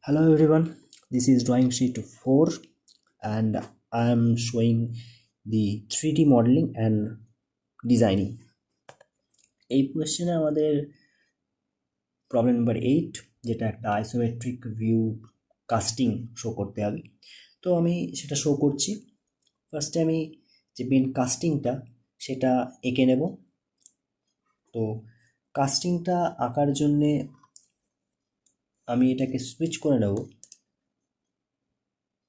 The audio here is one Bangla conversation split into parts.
Hello everyone, this is drawing sheet 4 and I am showing the 3D modeling and designing. এই কোয়েশ্চেনে আমাদের প্রবলেম নাম্বার 8 যেটা একটা আইসোমেট্রিক ভিউ কাস্টিং শো করতে হবে। তো আমি সেটা শো করছি। ফার্স্টে আমি যে মেন কাস্টিংটা সেটা এঁকে নেব। তো কাস্টিংটা আঁকার জন্যে আমি এটাকে সুইচ করে নেব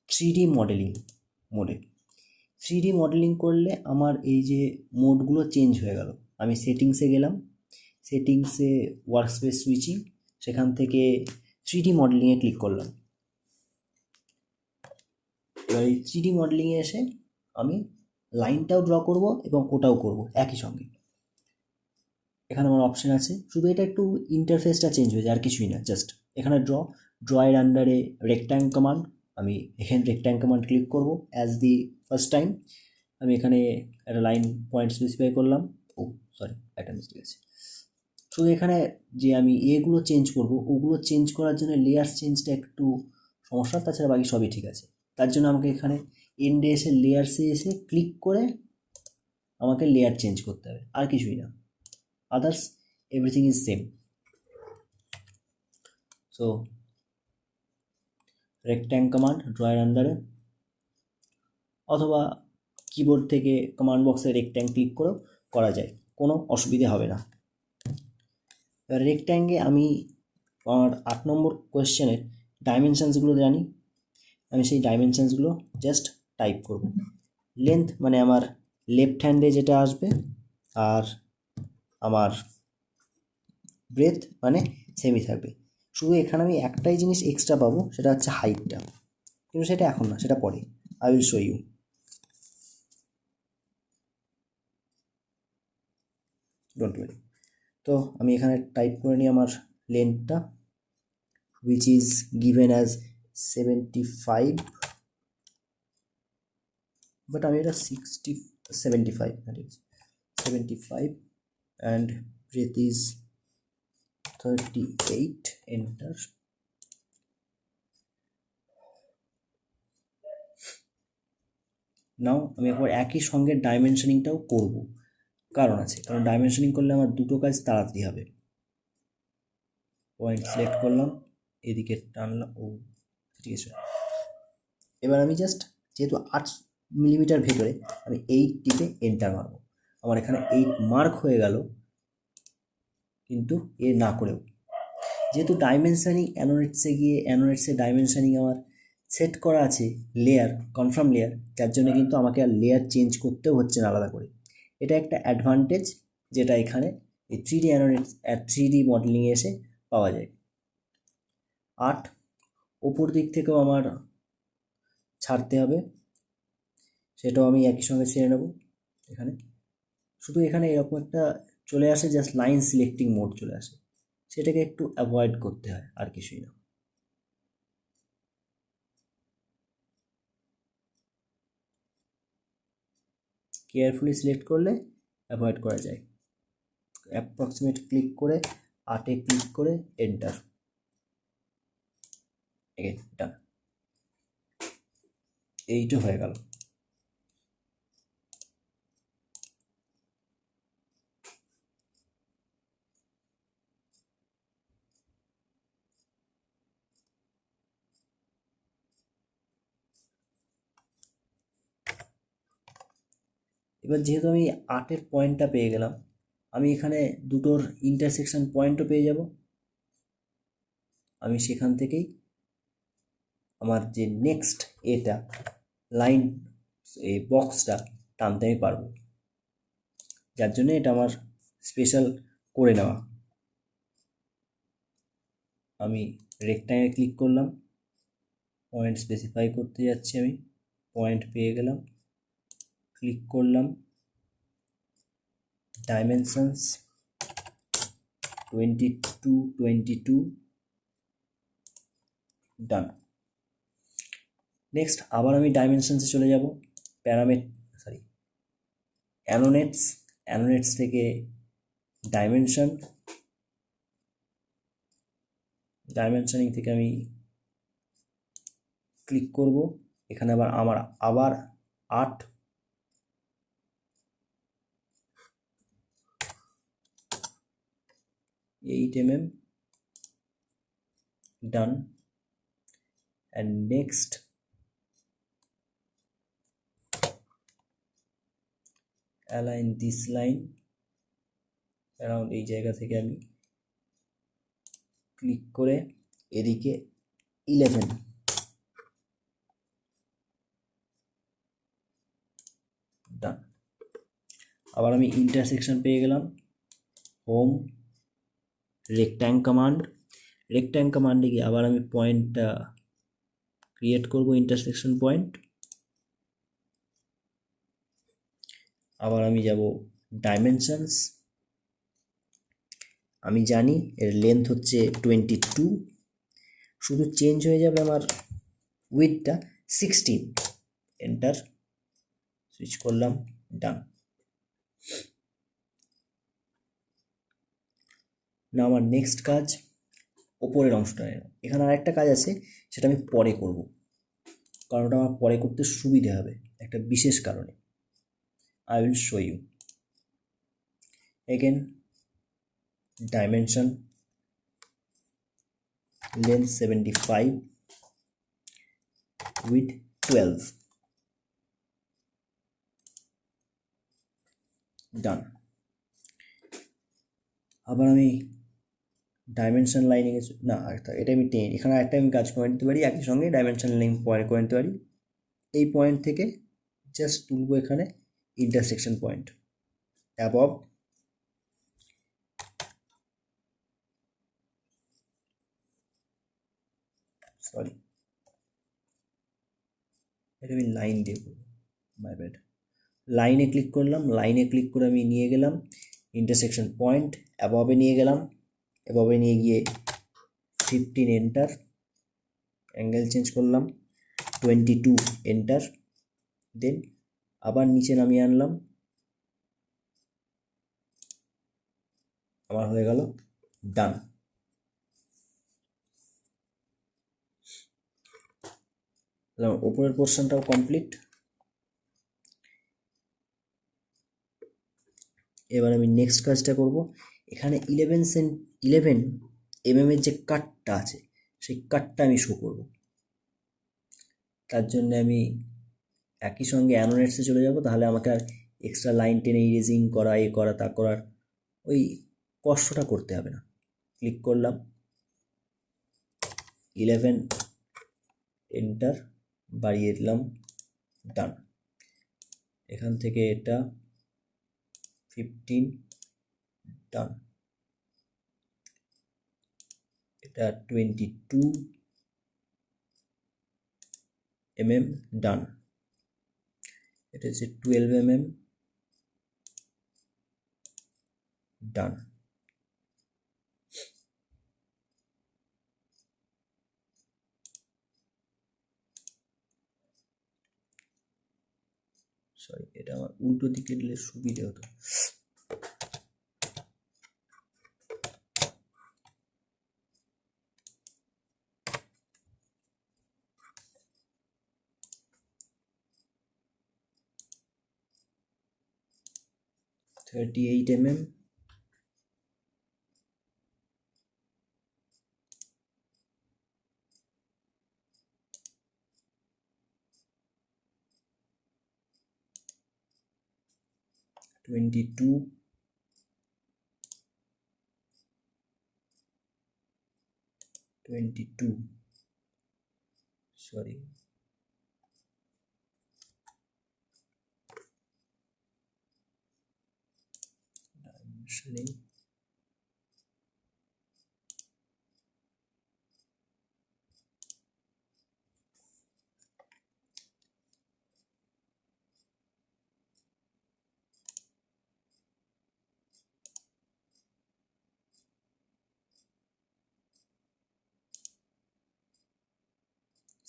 3D মডেলিং মোডে। 3D মডেলিং করলে আমার এই যে মোডগুলো চেঞ্জ হয়ে গেল। আমি সেটিংসে গেলাম, সেটিংসে ওয়ার্কস্পেস সুইচিং, সেখান থেকে 3D মডেলিংয়ে ক্লিক করলাম। এবার এই 3D মডেলিংয়ে এসে আমি লাইনটাও ড্র করব এবং ওটাও করব একই সঙ্গে। এখানে আমার অপশান আছে, শুধু এটা একটু ইন্টারফেসটা চেঞ্জ হয়ে যায়, আর কিছুই না। জাস্ট এখানে ড্রয়ের আন্ডারে রেক্ট্যাং কমান্ড, আমি এখানে রেক্ট্যাং কমান্ড ক্লিক করব অ্যাজ দি ফার্স্ট টাইম। আমি এখানে একটা লাইন পয়েন্ট স্পেসিফাই করলাম। সরি, একটা মিস্টেক আছে। শুধু এখানে যে আমি এগুলো চেঞ্জ করব, ওগুলো চেঞ্জ করার জন্য লেয়ার চেঞ্জটা একটু সমস্যা, তাছাড়া বাকি সবই ঠিক আছে। তার জন্য আমাকে এখানে এন্ডে এসে লেয়ারসে এসে ক্লিক করে আমাকে লেয়ার চেঞ্জ করতে হবে, আর কিছুই না। Others everything is same. So rectangle command ড্রয়ের আন্ডারে, অথবা কিবোর্ড থেকে কমান্ড বক্সে রেক্ট্যাং ক্লিক করেও করা যায়, কোনো অসুবিধে হবে না। এবার রেক্ট্যাঙ্গে আমি আমার 8 নম্বর কোয়েশ্চেনের ডাইমেনশানসগুলো জানি। আমি সেই ডাইমেনশানসগুলো জাস্ট টাইপ করব। লেন্থ মানে আমার লেফট হ্যান্ডে যেটা আসবে, আর আমার ব্রেথ মানে সেমই থাকবে। শুধু এখানে আমি একটাই জিনিস এক্সট্রা পাবো, সেটা হচ্ছে হাইটটা, কিন্তু সেটা এখন না, সেটা পরে। I will show you. Don't worry. তো আমি এখানে টাইপ করে নিই আমার লেন্থটা, which is given as 75, but আমি এটা 75, that is 75, and breadth is 38, enter। নাও আমি একবার একই সঙ্গে ডাইমেনশনিংটাও করব, কারণ আছে, কারণ ডাইমেনশনিং করলে আমার দুটো কাজ তাড়াতাড়ি হবে। পয়েন্ট সিলেক্ট করলাম, এদিকে টানলাম, ঠিক আছে। এবার আমি জাস্ট, যেহেতু 8 মিলিমিটার ভেতরে, আমি 8 টিপে এন্টার মারবো। আমার এখানে 8 মার্ক হয়ে গেল, কিন্তু এ না করেও, যেহেতু ডাইমেনশানিং অ্যানোনেটসে গিয়ে অ্যানোনেটসে ডাইমেনশানিং আমার সেট করা আছে লেয়ার, কনফার্ম লেয়ার, যার জন্য কিন্তু আমাকে আর লেয়ার চেঞ্জ করতেও হচ্ছে না আলাদা করে। এটা একটা অ্যাডভান্টেজ যেটা এখানে এই 3D অ্যানোনেটস 3D মডেলিংয়ে এসে পাওয়া যায়। 8 ওপর দিক থেকেও আমার ছাড়তে হবে, সেটাও আমি একই সঙ্গে ছেড়ে নেব। এখানে শুধু এখানে এরকম একটা চলে আসে, জাস্ট লাইন সিলেক্টিং মোড চলে আসে, সেটাকে একটু অ্যাভয়েড করতে হয়, আর কিছুই না। কেয়ারফুলি সিলেক্ট করলে অ্যাভয়েড করা যায়। অ্যাপ্রক্সিমেট ক্লিক করে 8-এ ক্লিক করে এন্টার, এগেন ডান। এইটা হয়ে গেল। এবার যেহেতু আমি 8-এর পয়েন্টটা পেয়ে গেলাম, আমি এখানে দুটোর ইন্টারসেকশন পয়েন্টও পেয়ে যাব। আমি সেখান থেকেই আমার যে নেক্সট এটা লাইন, এই বক্সটা টানতে আমি পারবো, যার জন্য এটা আমার স্পেশাল করে নেওয়া। আমি রেক্ট্যাঙ্গলে ক্লিক করলাম, পয়েন্ট স্পেসিফাই করতে যাচ্ছি, আমি পয়েন্ট পেয়ে গেলাম, ক্লিক করলাম, ডাইমেনশনস 22 ডান। নেক্সট আবার আমি ডাইমেনশনসে চলে যাব, অ্যানোনেটস থেকে ডাইমেনশনিং থেকে আমি ক্লিক করব, এখানে আমার আবার 8 mm done, and next align this line around এই জায়গা থেকে আমি ক্লিক করে এদিকে 11 ডান। আবার আমি ইন্টারসেকশন পেয়ে গেলাম, হোম রেক্ট্যাং কমান্ডে গিয়ে আবার আমি পয়েন্টটা ক্রিয়েট করব, ইন্টারসেকশন পয়েন্ট। আবার আমি যাব ডাইমেনশনস, আমি জানি এর লেন্থ হচ্ছে 22, শুধু চেঞ্জ হয়ে যাবে আমার উইডথটা 16, এন্টার, সুইচ করলাম, ডান। না আমার নেক্সট কাজ ওপরের অংশটা, এখানে আরেকটা কাজ আছে, সেটা আমি পরে করব, কারণ ওটা আমার পরে করতে সুবিধে হবে একটা বিশেষ কারণে। I will show you. Again, dimension, length 75, width 12, done. আবার আমি ডাইমেনশন লাইনে না, এটা আমি 10, এখানে একটা আমি কাজ করে নিতে পারি, একই সঙ্গে ডাইমেনশন লাইন পয়েন্ট করে নিতে পারি। এই পয়েন্ট থেকে জাস্ট তুলবো এখানে ইন্টারসেকশন পয়েন্ট অ্যাবভ, সরি এটা আমি লাইন দিয়ে করবো, মাই ব্যাড। লাইনে ক্লিক করলাম, লাইনে ক্লিক করে আমি নিয়ে গেলাম ইন্টারসেকশন পয়েন্ট, অ্যাবভে নিয়ে গেলাম, অ্যাবভে নিয়ে গিয়ে 15 এন্টার, অ্যাঙ্গেল চেঞ্জ করলাম 22 এন্টার, দেন আবার নিচে নামিয়ে আনলাম, আমার হয়ে গেল ডান। উপরের পোর্শনটাও কমপ্লিট। এবার আমি নেক্সট কাজটা করব, এখানে 11 mm এর যে কাটটা আছে সেই কাটটা আমি শো করব। তার জন্য আমি একই সঙ্গে অ্যানোনেটসে চলে যাব, তাহলে আমাকে আর এক্সট্রা লাইন টেনে ইরেজিং করা, এ করা তা করার ওই কষ্টটা করতে হবে না। ক্লিক করলাম 11 এন্টার, বাড়িয়ে দিলাম, ডান। এখান থেকে এটা 15, ডান। এটা 22 mm, ডান। এটা হচ্ছে 12 mm, ডান। সরি, এটা আমার উল্টো দিকে দিলে সুবিধে হতো। $38 mm, $22, sorry, dimensioning,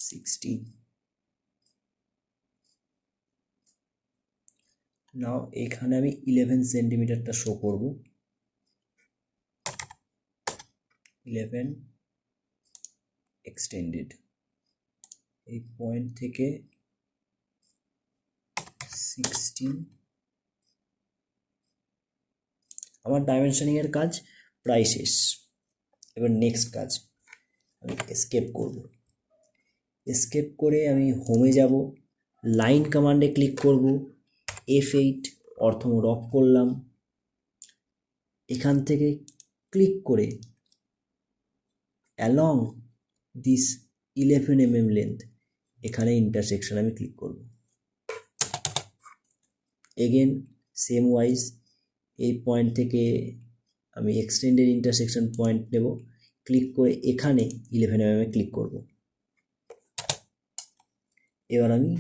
$60। নাও এখানে আমি 11 সেন্টিমিটারটা শো করব, 11 এক্সটেন্ডেড, এই পয়েন্ট থেকে 16, আমার ডাইমেনশনিংয়ের কাজ প্রায় শেষ। এবার নেক্সট কাজ, আমি এসকেপ করব। এসকেপ করে আমি হোমে যাব, লাইন কমান্ডে ক্লিক করব, F8 অর্থ মোড অফ করলাম। এখান থেকে ক্লিক করে অ্যালং দিস 11 mm লেন্থ, এখানে ইন্টারসেকশন আমি ক্লিক করব। এগেন সেম ওয়াইজ এই পয়েন্ট থেকে আমি এক্সটেন্ডেড ইন্টারসেকশন পয়েন্ট নেব, ক্লিক করে এখানে 11 mm ক্লিক করব। এবার আমি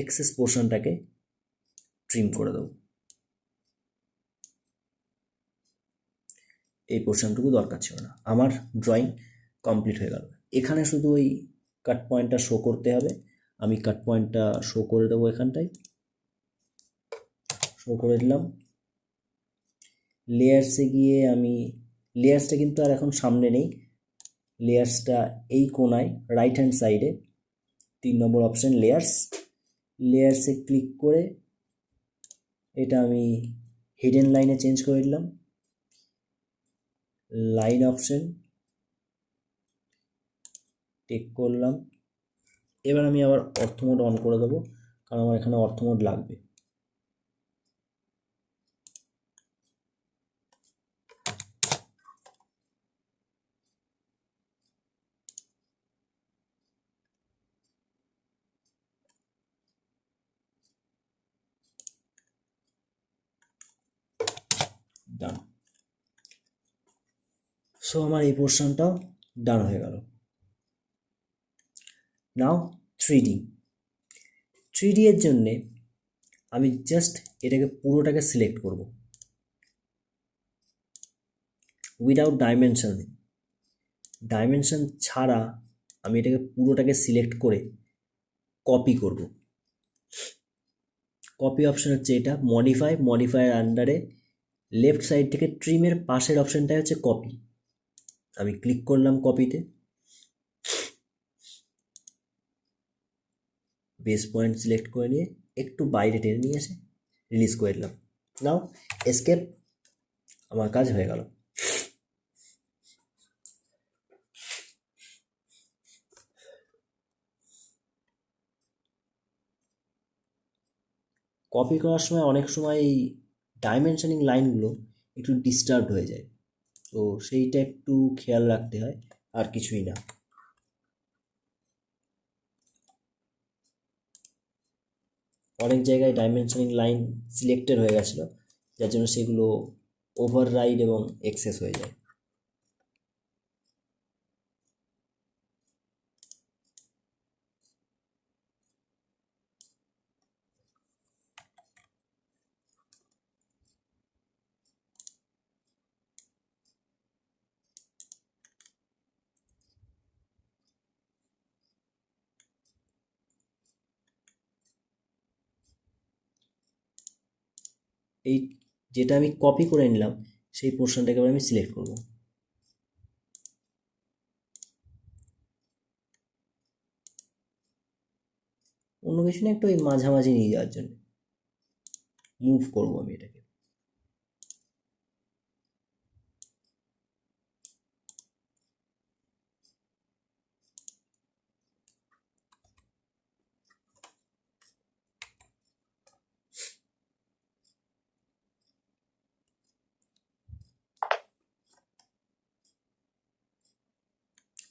এক্সেস পোর্শনটাকে ট্রিম করে দেবো। এই পোর্শনটুকু দরকার ছিল না। আমার ড্রয়িং কমপ্লিট হয়ে গেল। এখানে শুধু ওই কাট পয়েন্টটা শো করতে হবে। আমি কাট পয়েন্টটা শো করে দেবো, এখানটায় শো করে দিলাম। লেয়ার্সে গিয়ে আমি, লেয়ার্সটা কিন্তু আর এখন সামনে নেই, লেয়ার্সটা এই কোনায় রাইট হ্যান্ড সাইডে 3 নম্বর অপশান লেয়ার্স। লেয়ার্সে ক্লিক করে এটা আমি হিডেন লাইনে চেঞ্জ করে দিলাম। লাইন অপশন টেক করলাম। এবার আমি আবার অর্থ মোড অন করে দেবো, কারণ আমার এখানে অর্থ মোড লাগবে। ডান। সো আমার এই পোর্শনটাও ডান হয়ে গেল। নাও 3D। 3D এর জন্যে আমি জাস্ট এটাকে পুরোটাকে সিলেক্ট করব উইদাউট ডাইমেনশন। ডাইমেনশন ছাড়া আমি এটাকে পুরোটাকে সিলেক্ট করে কপি করব। কপি অপশন হচ্ছে এটা, মডিফায়ার আন্ডারে লেফট সাইড থেকে ট্রিমের পাশের অপশনটাই হচ্ছে কপি। আমি ক্লিক করলাম কপিতে, বেস পয়েন্ট সিলেক্ট করে নিয়ে একটু বাইরে টেনে নিয়ে এসে রিলিজ করে দিলাম। নাও এসকেপ, আমার কাজ হয়ে গেল। কপি করার সময় অনেক সময় এই ডাইমেনশনিং লাইনগুলো একটু ডিস্টার্ব হয়ে যায়, তো সেইটা একটু খেয়াল রাখতে হয়, আর কিছুই না। অনেক জায়গায় ডাইমেনশনিং লাইন সিলেক্টেড হয়ে গেছিলো, যার জন্য সেগুলো ওভাররাইড এবং এক্সেস হয়ে যায়। এই যেটা আমি কপি করে নিলাম সেই পোর্শনটাকে এবার আমি সিলেক্ট করব। অন্য কিছু না, একটু ওই মাঝামাঝি নিয়ে যাওয়ার জন্য মুভ করব আমি এটাকে।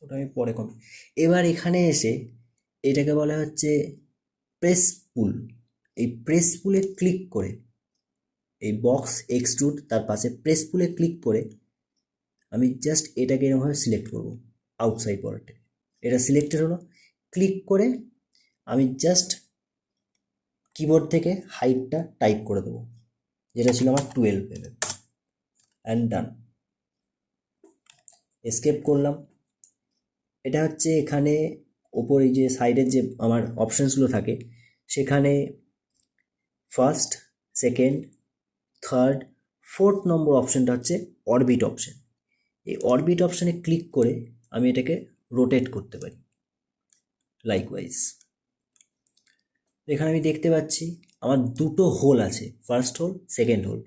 ওটা আমি পরে কপি। এবার এখানে এসে এটাকে বলা হচ্ছে প্রেস পুল। এই প্রেস পুলে ক্লিক করে, এই বক্স এক্সট্রুড তার পাশে প্রেস পুলে ক্লিক করে আমি জাস্ট এটাকে এরকমভাবে সিলেক্ট করব আউটসাইড বর্ডারটাকে। এটা সিলেক্টেড হলো। ক্লিক করে আমি জাস্ট কিবোর্ড থেকে হাইটটা টাইপ করে দেবো, যেটা ছিল আমার 12 mm, অ্যান্ড ডান। এসকেপ করলাম। এটা হচ্ছে এখানে ওপরে যে সাইডের যে আমার অপশানসগুলো থাকে, সেখানে ফার্স্ট, সেকেন্ড, থার্ড, 4th নম্বর অপশানটা হচ্ছে অরবিট অপশান। এই অরবিট অপশানে ক্লিক করে আমি এটাকে রোটেট করতে পারি। লাইকওয়াইজ এখানে আমি দেখতে পাচ্ছি আমার দুটো হোল আছে, ফার্স্ট হোল সেকেন্ড হোল,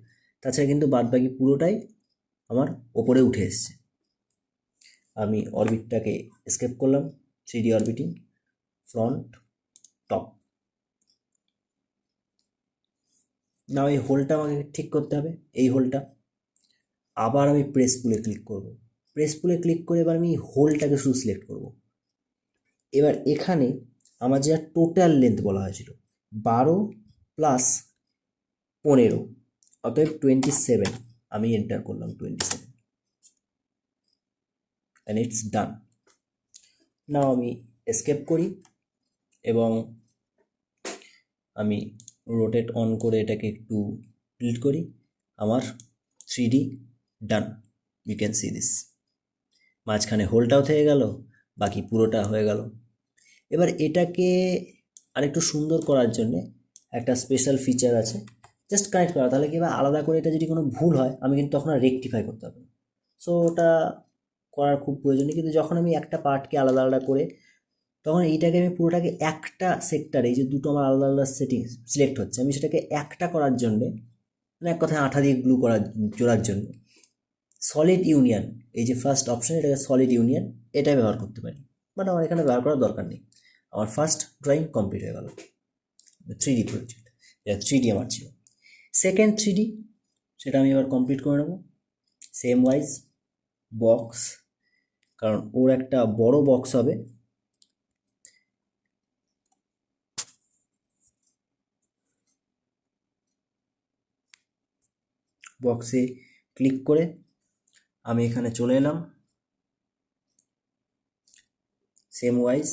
তাছাড়া কিন্তু বাদবাকি পুরোটাই আমার ওপরে উঠে এসছে। আমি অরবিটটাকে এসকেপ করলাম, 3D অরবিটিং, ফ্রন্ট টপ। না এই হোলটা আমাকে ঠিক করতে হবে, এই হোলটা। আবার আমি প্রেস পুলে ক্লিক করব, প্রেস পুলে ক্লিক করে এবার আমি হোলটাকে শুধু সিলেক্ট করব। এবার এখানে আমার যেটা টোটাল লেন্থ বলা হয়েছিল 12 প্লাস 15, অতএব 27, আমি এন্টার করলাম 27 অ্যান্ড ইটস ডান। নাও আমি এসকেপ করি এবং আমি রোটেট অন করে এটাকে একটু ক্লিক করি, আমার 3D done. You can see this, মাঝখানে হোলটাও থেকে গেল, বাকি পুরোটা হয়ে গেল। এবার এটাকে আরেকটু সুন্দর করার জন্যে একটা স্পেশাল ফিচার আছে, জাস্ট কানেক্ট করা। তাহলে কি আলাদা করে এটা যদি কোনো ভুল হয় আমি কিন্তু তখন আর রেকটিফাই করতে পারবো না। সো ওটা করার খুব প্রয়োজনীয়। কিন্তু যখন আমি একটা পার্টকে আলাদা আলাদা করে, তখন এইটাকে আমি পুরোটাকে একটা সেক্টরে, এই যে দুটো আমার আলাদা আলাদা সেটিংস সিলেক্ট হচ্ছে, আমি সেটাকে একটা করার জন্যে, মানে এক কথায় আঠা দিয়ে গ্লু করার জোড়ার জন্য সলিড ইউনিয়ন, এই যে ফার্স্ট অপশন, এটাকে সলিড ইউনিয়ন এটাই ব্যবহার করতে পারি। বাট আমার এখানে ব্যবহার করার দরকার নেই। আমার ফার্স্ট ড্রয়িং কমপ্লিট হয়ে গেল, 3D প্রজেক্ট, এটা 3D আমার ছিল। সেকেন্ড 3D, সেটা আমি এবার কমপ্লিট করে নেব। সেম ওয়াইজ বক্স, কারণ ওর একটা বড় বক্স হবে। বক্সে ক্লিক করে আমি এখানে চলে এলাম। সেম ওয়াইজ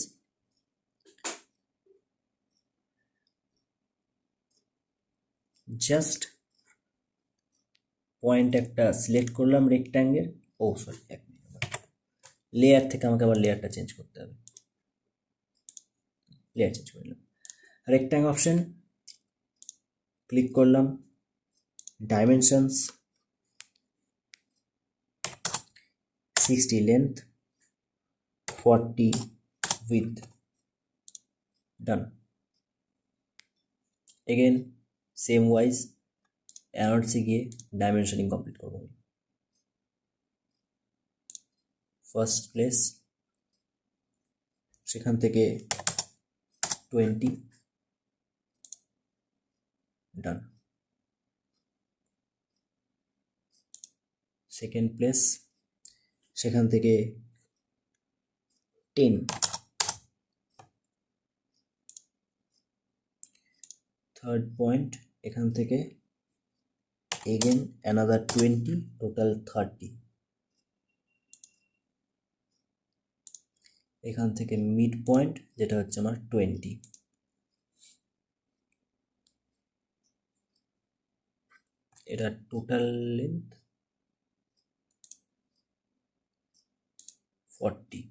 জাস্ট পয়েন্ট একটা সিলেক্ট করলাম রেক্ট্যাঙ্গেল। ও সরি, এক মিনিট, লেয়ার থেকে আমাকে আবার লেয়ারটা চেঞ্জ করতে হবে। লেয়ার চেঞ্জ করে নিলাম, রেক্ট্যাঙ্গেল অপশন ক্লিক করলাম, ডাইমেনশনস 60 লেন্থ, 40 width, ডান। এগেন সেম ওয়াইজ অ্যানোডসে গিয়ে ডাইমেনশনিং কমপ্লিট করবো। ফার্স্ট প্লেস, সেখান থেকে 20, ডান। সেকেন্ড প্লেস, সেখান থেকে 10, থার্ড পয়েন্ট এখান থেকে এগেন অ্যানাদার 20, টোটাল 30। এখান থেকে মিড পয়েন্ট যেটা হচ্ছে আমার 20। এটা টোটাল লেন্থ 40।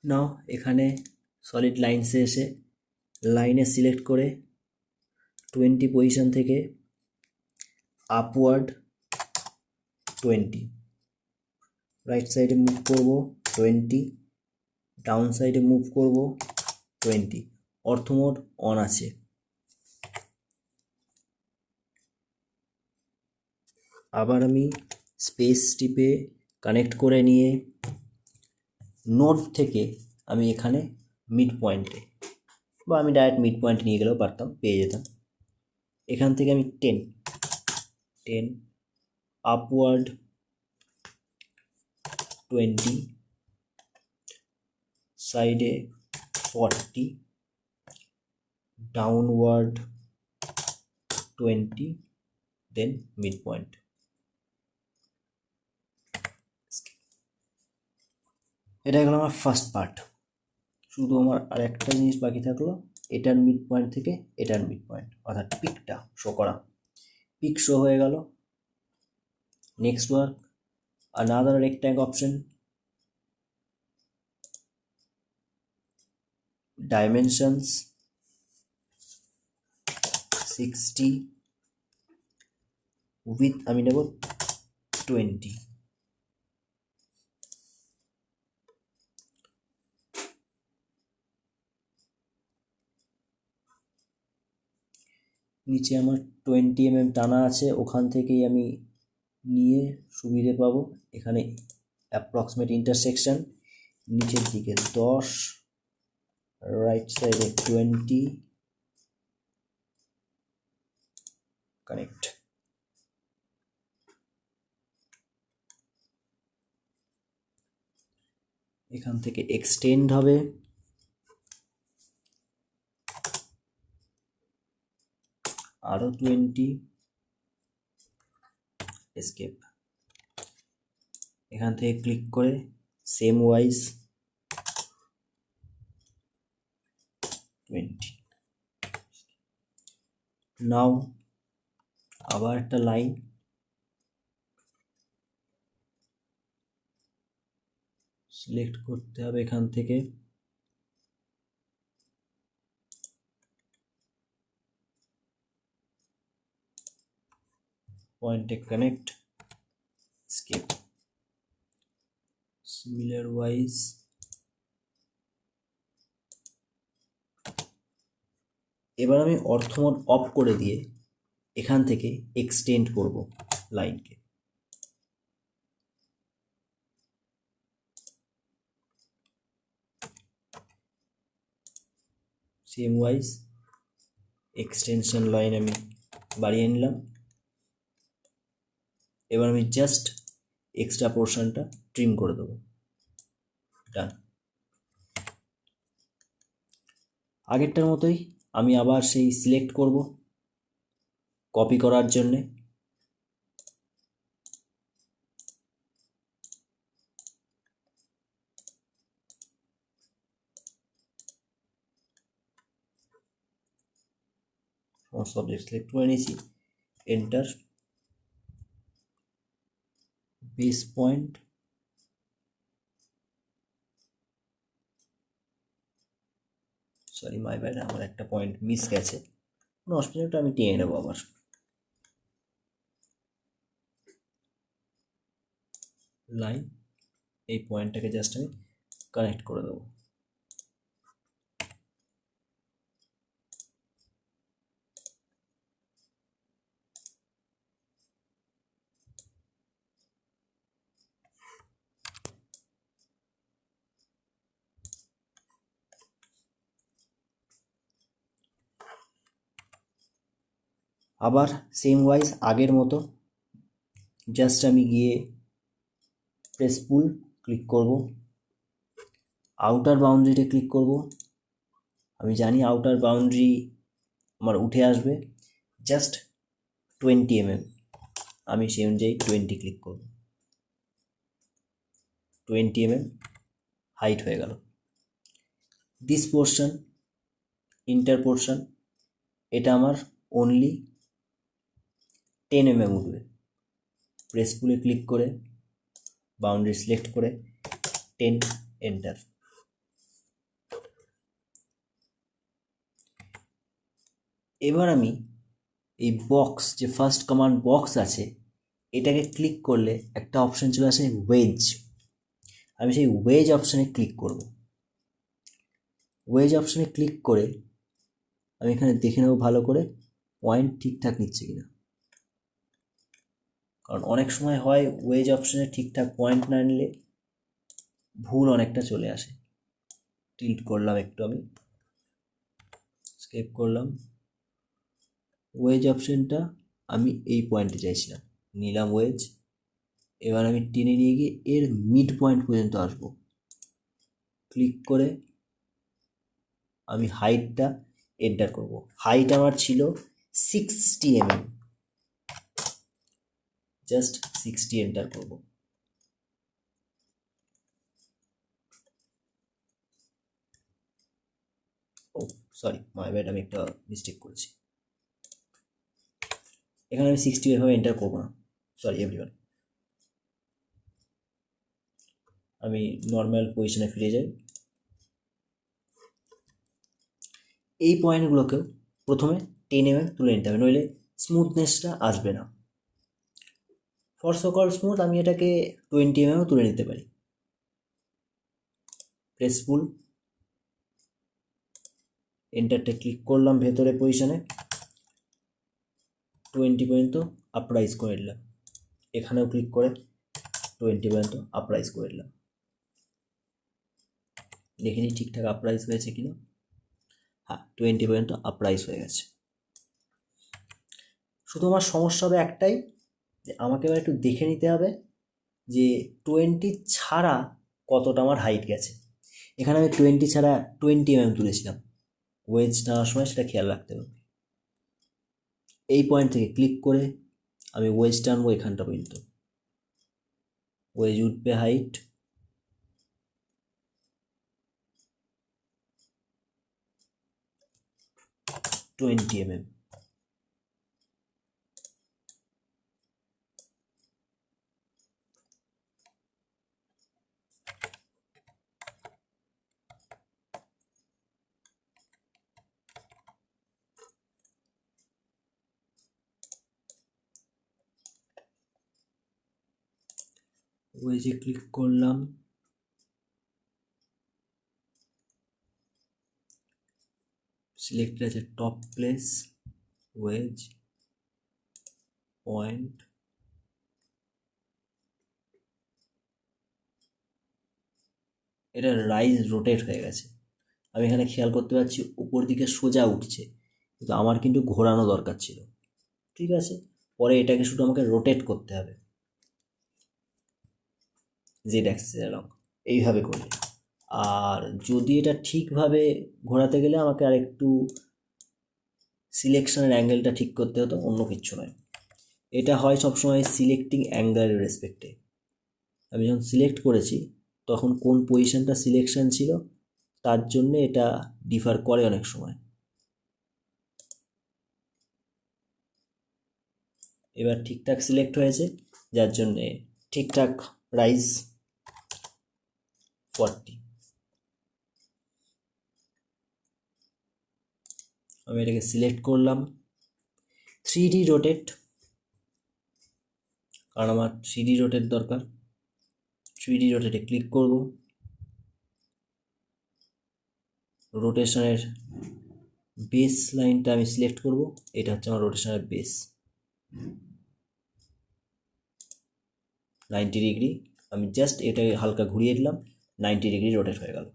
নাও এখানে সলিড লাইনসে এসে লাইনে সিলেক্ট করে 20 পজিশন থেকে আপওয়ার্ড 20, রাইট সাইডে মুভ করব 20, ডাউন সাইডে মুভ করব 20। অর্থমোড অন আছে। আবার আমি স্পেস টিপে কানেক্ট করে নিয়ে নোড থেকে আমি এখানে মিড পয়েন্টে, বা আমি ডাইরেক্ট মিড পয়েন্ট নিয়ে গেলেও পারতাম, পেয়ে যেতাম। এখান থেকে আমি 10 আপওয়ার্ড 20, সাইডে 40, ডাউনওয়ার্ড 20, দেন মিড পয়েন্ট। এটা গেল আমার ফার্স্ট পার্ট। শুধু আমার আর একটা জিনিস বাকি থাকলো, এটার মিড পয়েন্ট থেকে এটার মিড পয়েন্ট অর্থাৎ পিকটা শো করা। পিক শো হয়ে গেল। Next work, another rectangle option, dimensions 60, width আমি নেব 20। নিচে আমার 20 mm টানা আছে, ওখান থেকেই আমি নিয়ে সুবিধে পাবো। এখানে অ্যাপ্রক্সিমেট ইন্টারসেকশন নিচের দিকে 10, রাইট সাইডে 20, কানেক্ট। এখান থেকে এক্সটেন্ড হবে আরো 20, এসকেপ। এখান থেকে ক্লিক করে সেম ওয়াইজ 20। নাও আবার একটা লাইন সিলেক্ট করতে হবে এখান থেকে, পয়েন্টে কানেক্ট, স্কেপ। সিমিলার ওয়াইজ এবার আমি অর্থমোড অফ করে দিয়ে এখান থেকে এক্সটেন্ড করব লাইনকে। সেম ওয়াইজ এক্সটেনশন লাইন আমি বাড়িয়ে নিলাম। এবার আমি জাস্ট এক্সট্রা পোর্শনটা ট্রিম করে দেবো। ডান। আগেরটার মতোই আমি আবার সেই সিলেক্ট করব কপি করার জন্যে। সমস্ত অবজেক্ট সিলেক্ট করে নিয়েছি, enter. Base point sorry my bad, আমার একটা পয়েন্ট মিস গেছে, কোনো অসুবিধা, আমি টেনে নেবো আবার। লাইন, এই পয়েন্টটাকে জাস্ট আমি কানেক্ট করে দেবো। আবার সেম ওয়াইজ আগের মতো জাস্ট আমি গিয়ে প্রেস পুল ক্লিক করব, আউটার বাউন্ডারিতে ক্লিক করব। আমি জানি আউটার বাউন্ডারি আমার উঠে আসবে, জাস্ট 20 mm, আমি সেই অনুযায়ী 20 ক্লিক করব। 20 mm হাইট হয়ে গেল। দিস পোর্শন, ইন্টার পোর্শন, এটা আমার অনলি 10 mm উঠবে। প্রেস পুলে ক্লিক করে বাউন্ডারি সিলেক্ট করে 10, এন্টার। এবার আমি এই বক্স, যে ফার্স্ট কমান্ড বক্স আছে, এটাকে ক্লিক করলে একটা অপশান চলে আসে ওয়েজ। আমি সেই ওয়েজ অপশানে ক্লিক করব। ওয়েজ অপশানে ক্লিক করে আমি এখানে দেখে নেব ভালো করে পয়েন্ট ঠিকঠাক নিচ্ছে কিনা, কারণ অনেক সময় হয় ওয়েজ অপশানে ঠিকঠাক পয়েন্ট না নিলে ভুল অনেকটা চলে আসে। টিল্ট করলাম একটু, আমি স্কেপ করলাম। ওয়েজ অপশানটা আমি এই পয়েন্টে চাইছিলাম, নিলাম ওয়েজ। এবার আমি টেনে নিয়ে গিয়ে এর মিড পয়েন্ট পর্যন্ত আসবো। ক্লিক করে আমি হাইটটা এন্টার করব। হাইট আমার ছিল 60 mm, জাস্ট 60 এন্টার করব। ও সরি, মাই ব্যাড, আমি একটা মিস্টেক করেছি। এখানে আমি 60 এভাবে এন্টার করবো না, সরি এভরিওয়ান। আমি নর্মাল পজিশনে ফিরে যাই। এই পয়েন্টগুলোকেও প্রথমে 10 mm তুলে নিতে হবে, নইলে স্মুথনেসটা আসবে না। ফর সকল স্মুথ আমি এটাকে 20 mm তুলে নিতে পারি। প্রেসফুল এন্টারটা ক্লিক করলাম, ভেতরে পজিশনে 20 পর্যন্ত আপরাইজ করে দিলাম। এখানেও ক্লিক করে 20 পর্যন্ত আপরাইজ করে দিলাম। দেখে নিই ঠিকঠাক আপরাইজ হয়েছে কিনা। হ্যাঁ, 20 পর্যন্ত আপরাইজ হয়ে গেছে। শুধু আমার সমস্যা হবে একটাই, যে আমাকে এবার একটু দেখে নিতে হবে যে 20 ছাড়া কতটা আমার হাইট গেছে। এখানে আমি 20 ছাড়া 20 mm তুলেছিলাম, ওয়েজ নেওয়ার সময় সেটা খেয়াল রাখতে হবে। এই পয়েন্ট থেকে ক্লিক করে আমি ওয়েজ টানবো এখানটা পর্যন্ত। ওয়েজ উঠবে হাইট 20 mm। ওয়েজে ক্লিক করলাম, সিলেক্টেড আছে টপ প্লেস, ওয়েজ, পয়েন্ট, এটা রাইজ রোটেট হয়ে গেছে। আমি এখানে খেয়াল করতে পারছি উপর দিকে সোজা উঠছে, কিন্তু আমার কিন্তু ঘোরানো দরকার ছিল। ঠিক আছে, পরে এটাকে শুধু আমাকে রোটেট করতে হবে জেড অ্যাক্সিস অ্যালং, এইভাবে করলে। আর যদি এটা ঠিকভাবে ঘোরাতে গেলে আমাকে আর একটু সিলেকশনের অ্যাঙ্গেলটা ঠিক করতে হতো, অন্য কিচ্ছু নয়। এটা হয় সবসময় সিলেক্টিং অ্যাঙ্গেলের রেসপেক্টে। আমি যখন সিলেক্ট করেছি তখন কোন পজিশনটা সিলেকশন ছিল তার জন্য এটা ডিফার করে অনেক সময়। এবার ঠিকঠাক সিলেক্ট হয়েছে, যার জন্যে ঠিকঠাক রাইজ 40। আমি এটাকে সিলেক্ট করলাম, 3D রোটেট, কারণ আমার 3D রোটেট দরকার। 3D রোটেটে ক্লিক করব, রোটেশনের বেস লাইনটা আমি সিলেক্ট করব। এটা হচ্ছে আমার রোটেশনের বেস, 90 ডিগ্রি। আমি জাস্ট এটাকে হালকা ঘুরিয়ে দিলাম, 90 ডিগ্রি রোটেট হয়ে গেল।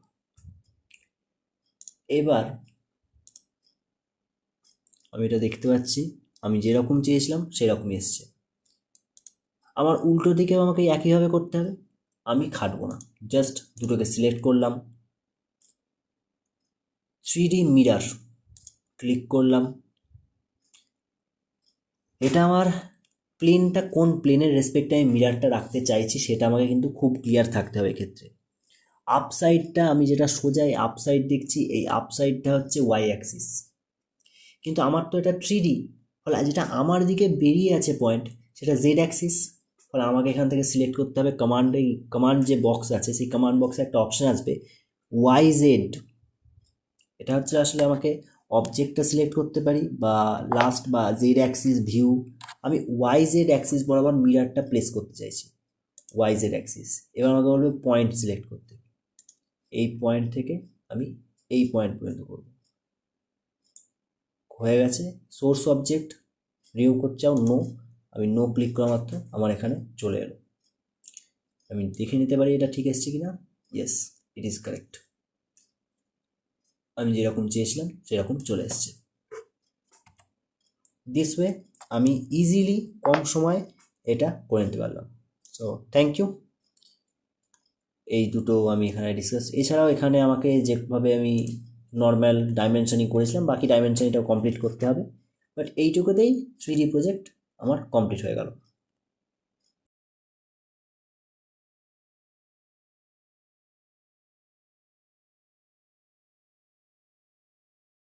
এবার আমি এটা দেখতে পাচ্ছি আমি যেরকম চেয়েছিলাম সেরকমই এসছে। আমার উল্টো দিকেও আমাকে একইভাবে করতে হবে, আমি খাটবো না, জাস্ট দুটোকে সিলেক্ট করলাম, 3D মিরার ক্লিক করলাম। এটা আমার প্লেনটা কোন প্লেনের রেসপেক্টে আমি মিরারটা রাখতে চাইছি সেটা আমাকে কিন্তু খুব ক্লিয়ার থাকতে হবে এক্ষেত্রে। আপসাইডটা আমি যেটা সোজাই আপসাইড দেখছি, এই আপসাইডটা হচ্ছে ওয়াই অ্যাক্সিস, কিন্তু আমার তো এটা 3D, ফলে যেটা আমার দিকে বেরিয়ে আছে পয়েন্ট সেটা জেড অ্যাক্সিস। ফলে আমাকে এখান থেকে সিলেক্ট করতে হবে কমান্ড যে বক্স আছে সেই কমান্ড বক্সে একটা অপশান আসবে ওয়াই জেড। এটা হচ্ছে আসলে আমাকে অবজেক্টটা সিলেক্ট করতে পারি বা লাস্ট বা জেড অ্যাক্সিস ভিউ। আমি ওয়াই জেড অ্যাক্সিস বরাবর মিরারটা প্লেস করতে চাইছি, ওয়াই জেড অ্যাক্সিস। এবার আমাকে বলবে পয়েন্ট সিলেক্ট করতে, এই পয়েন্ট থেকে আমি এই পয়েন্ট পর্যন্ত করব। হয়ে গেছে। সোর্স অবজেক্ট রিমুভ করতে চাও, নো, আমি নো ক্লিক করা মাত্র আমার এখানে চলে এলো। আমি দেখে নিতে পারি এটা ঠিক এসছে কিনা। Yes, it is correct. আমি যেরকম চেয়েছিলাম সেরকম চলে এসছে। দিস ওয়ে আমি ইজিলি কম সময়ে এটা করে নিতে পারলাম। So thank you. এই দুটো আমি এখানে ডিসকাস, এছাড়াও এখানে আমাকে যেভাবে আমি নর্মাল ডাইমেনশনিং করেছিলাম বাকি ডাইমেনশনিংটাও কমপ্লিট করতে হবে। বাট এইটুকুতেই 3D প্রজেক্ট আমার কমপ্লিট হয়ে গেল।